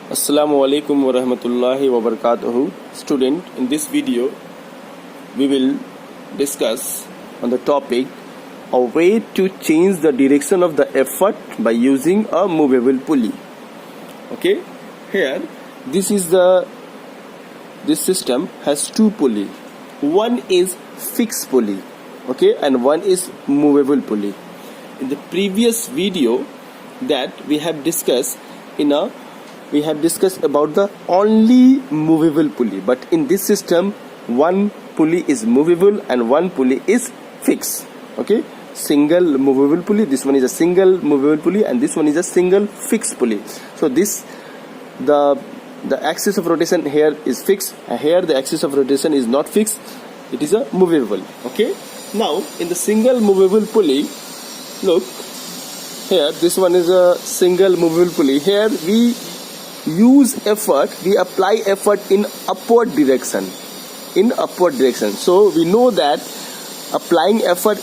Assalamu alaikum wa rahmatullahi wa barakatuhu. Student, in this video we will discuss on the topic a way to change the direction of the effort by using a movable pulley. Okay, here this system has two pulley. One is fixed pulley, okay, and one is movable pulley. In the previous video that we have discussed about the only movable pulley, but in this system one pulley is movable and one pulley is fixed. Okay, single movable pulley, this one is a single movable pulley and this one is a single fixed pulley. So this the axis of rotation here is fixed, and here the axis of rotation is not fixed, it is a movable. Okay, now in the single movable pulley, look here, this one is a single movable pulley. Here we apply effort in upward direction. So we know that applying effort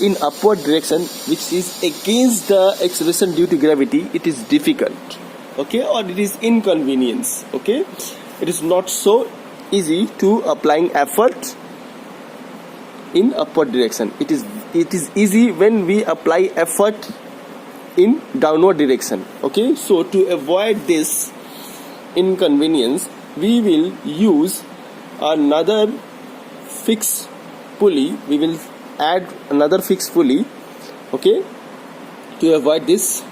in upward direction, which is against the acceleration due to gravity, it is difficult, okay, or it is inconvenience. Okay, it is not so easy to applying effort in upward direction. It is easy when we apply effort in downward direction. Okay, so to avoid this inconvenience, we will use another fixed pulley. We will add another fixed pulley, okay, to avoid this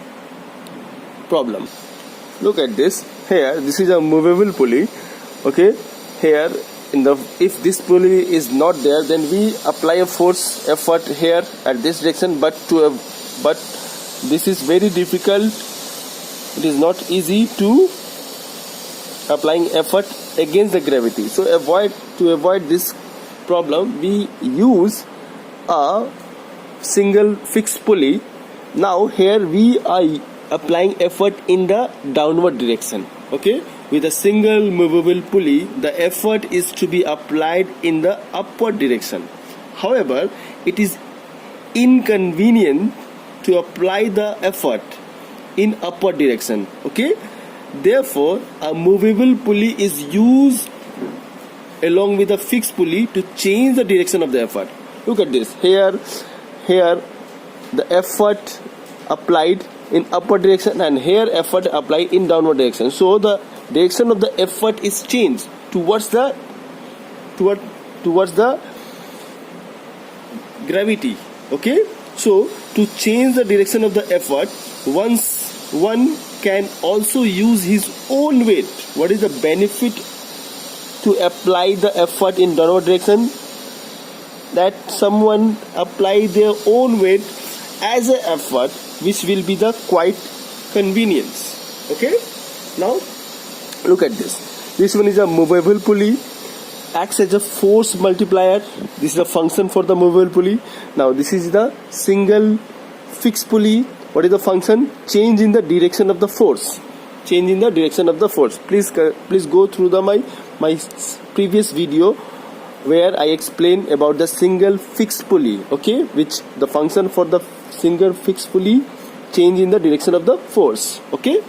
problem. Look at this. Here, this is a movable pulley. Okay, here if this pulley is not there, then we apply a force effort here at this direction, but this is very difficult. It is not easy to applying effort against the gravity. So to avoid this problem, we use a single fixed pulley. Now here we are applying effort in the downward direction. Okay, with a single movable pulley, the effort is to be applied in the upward direction. However, it is inconvenient to apply the effort in upward direction. Okay, therefore a movable pulley is used along with a fixed pulley to change the direction of the effort. Look at this. Here the effort applied in upward direction, and here effort applied in downward direction. So the direction of the effort is changed towards the gravity. Okay, so to change the direction of the effort, one can also use his own weight. What is the benefit to apply the effort in downward direction? That someone apply their own weight as an effort, which will be the quite convenience. Okay, now look at this. This one is a movable pulley, acts as a force multiplier. This is a function for the movable pulley. Now this is the single fixed pulley. What is the function? Change in the direction of the force. Please go through my previous video where I explained about the single fixed pulley. Okay, which the function for the single fixed pulley, change in the direction of the force. Okay,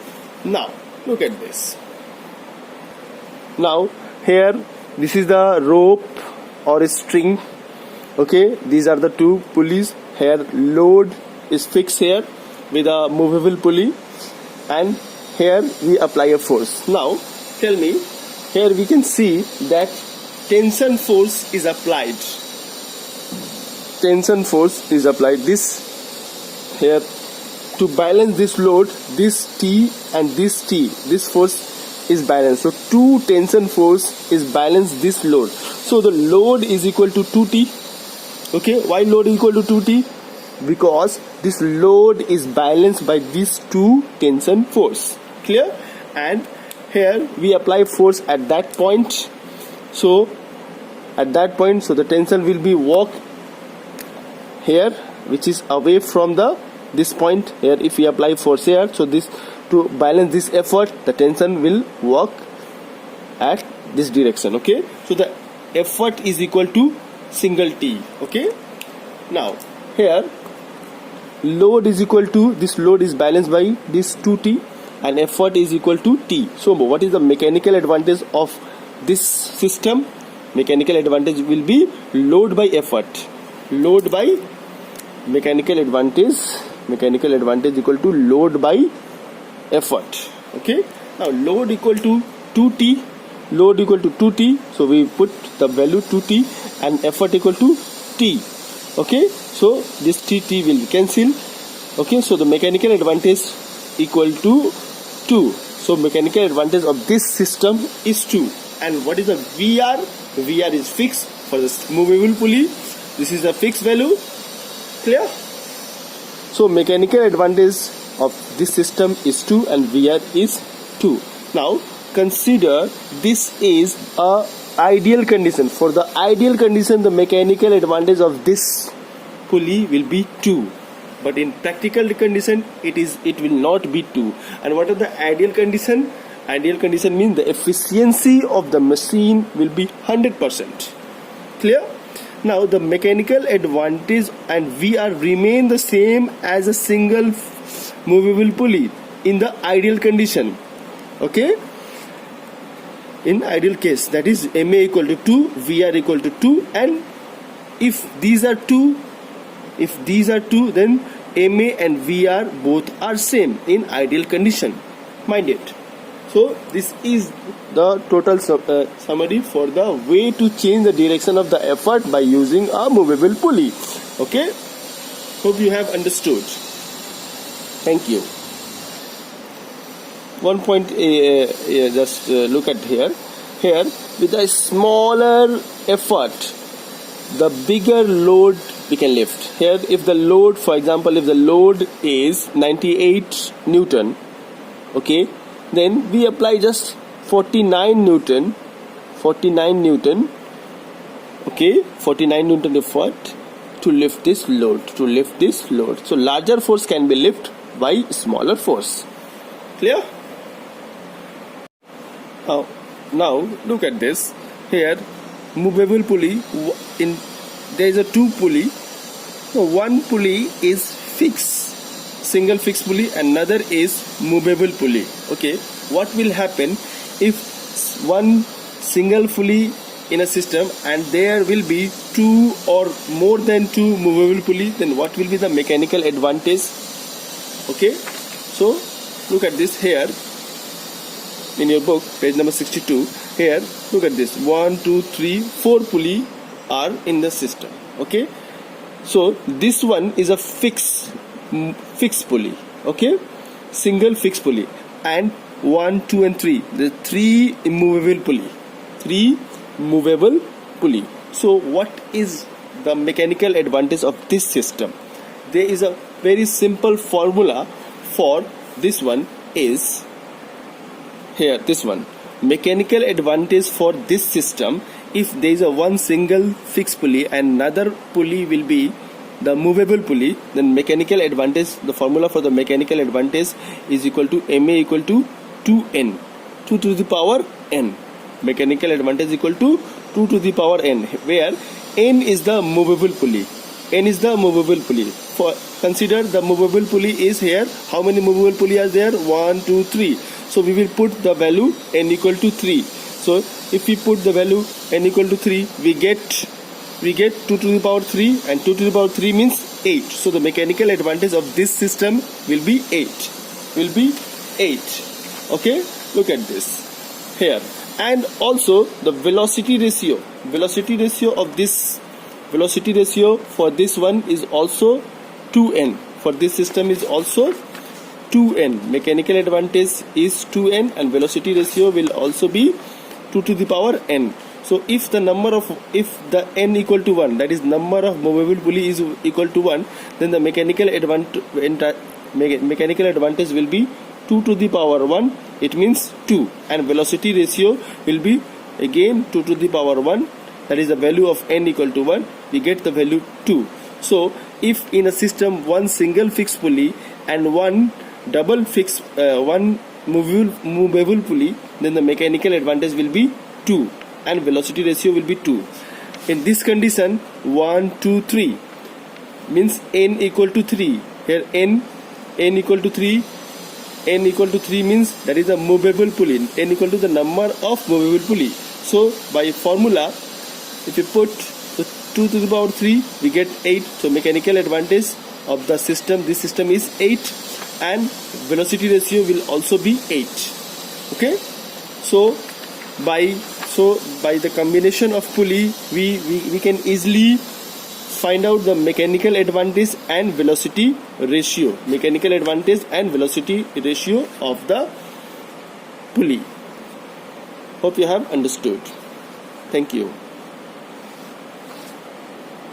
now look at this. Now here, this is the rope or a string. Okay, these are the two pulleys. Here load is fixed here with a movable pulley, and here we apply a force. Now tell me, here we can see that tension force is applied. This here, to balance this load, this T and this T, this force is balanced. So two tension force is balance this load. So the load is equal to 2T. Okay, why load is equal to 2T? Because this load is balanced by these two tension force. Clear? And here we apply force at that point. So at that point, so the tension will be work here, which is away from this point. Here if we apply force here, so this, to balance this effort, the tension will work at this direction. Okay, so the effort is equal to single T. Okay, now here load is equal to, this load is balanced by this 2T. and effort is equal to T. So what is the mechanical advantage of this system? Mechanical advantage will be load by effort. Load by mechanical advantage equal to load by effort. Okay. Now load equal to 2T. Load equal to 2T. So we put the value 2T and effort equal to T. Okay. So this T will cancel. Okay. So the mechanical advantage equal to 2. So mechanical advantage of this system is 2. And what is the VR? VR is fixed for the movable pulley. This is a fixed value. Clear? So mechanical advantage of this system is 2 and VR is 2. Now consider this is a ideal condition. For the ideal condition, the mechanical advantage of this pulley will be 2. But in practical condition, it will not be 2. And what are the ideal condition? Ideal condition means the efficiency of the machine will be 100%. Clear? Now the mechanical advantage and VR remain the same as a single movable pulley in the ideal condition. Okay? In ideal case, that is MA equal to 2, VR equal to 2, and if these are 2, then MA and VR both are same in ideal condition. Mind it. So this is the total summary for the way to change the direction of the effort by using a movable pulley. Okay? Hope you have understood. Thank you. One point, just look at here. Here, with a smaller effort, the bigger load we can lift. Here, if the load, for example, if the load is 98 Newton, okay, then we apply just 49 Newton, okay, 49 Newton effort to lift this load, So larger force can be lifted by smaller force. Clear? Now look at this. Here, movable pulley. There is a 2 pulley. So one pulley is fixed, single fixed pulley. Another is movable pulley. Okay. What will happen if one single pulley in a system and there will be 2 or more than 2 movable pulley? Then what will be the mechanical advantage? Okay. So look at this here. In your book, page number 62, here, look at this. 1, 2, 3, 4 pulley are in the system. Okay. So this one is a fixed pulley. Okay. Single fixed pulley. And 1, 2 and 3. The 3 movable pulley. So what is the mechanical advantage of this system? There is a very simple formula for this one is here, this one. Mechanical advantage for this system, if there is a one single fixed pulley and another pulley will be the movable pulley, then mechanical advantage, the formula for the mechanical advantage is equal to MA equal to 2N, 2 to the power N. Mechanical advantage equal to 2 to the power N, where N is the movable pulley. For consider the movable pulley is here. How many movable pulley are there? 1, 2, 3. So we will put the value N equal to 3. So if we put the value N equal to 3, we get 2 to the power 3, and 2 to the power 3 means 8. So the mechanical advantage of this system will be 8. Okay, look at this here. And also the velocity ratio for this one is also 2N. For this system is also 2N. Mechanical advantage is 2N and velocity ratio will also be 2 to the power N. So if the N equal to 1, that is number of movable pulley is equal to 1, then the mechanical advantage will be 2 to the power 1. It means 2, and velocity ratio will be again 2 to the power 1. That is the value of N equal to 1. We get the value 2. So if in a system one single fixed pulley and one double fixed one movable pulley, then the mechanical advantage will be 2 and velocity ratio will be 2. In this condition, 1, 2, 3 means N equal to 3. Here N equal to 3 n equal to 3 means that is a movable pulley. N equal to the number of movable pulley. So by formula, if you put the 2 to the power 3, we get 8. So mechanical advantage of the system, this system is 8, and velocity ratio will also be 8. Okay. So by the combination of pulley, we can easily find out the mechanical advantage and velocity ratio. Mechanical advantage and velocity ratio of the pulley. Hope you have understood. Thank you.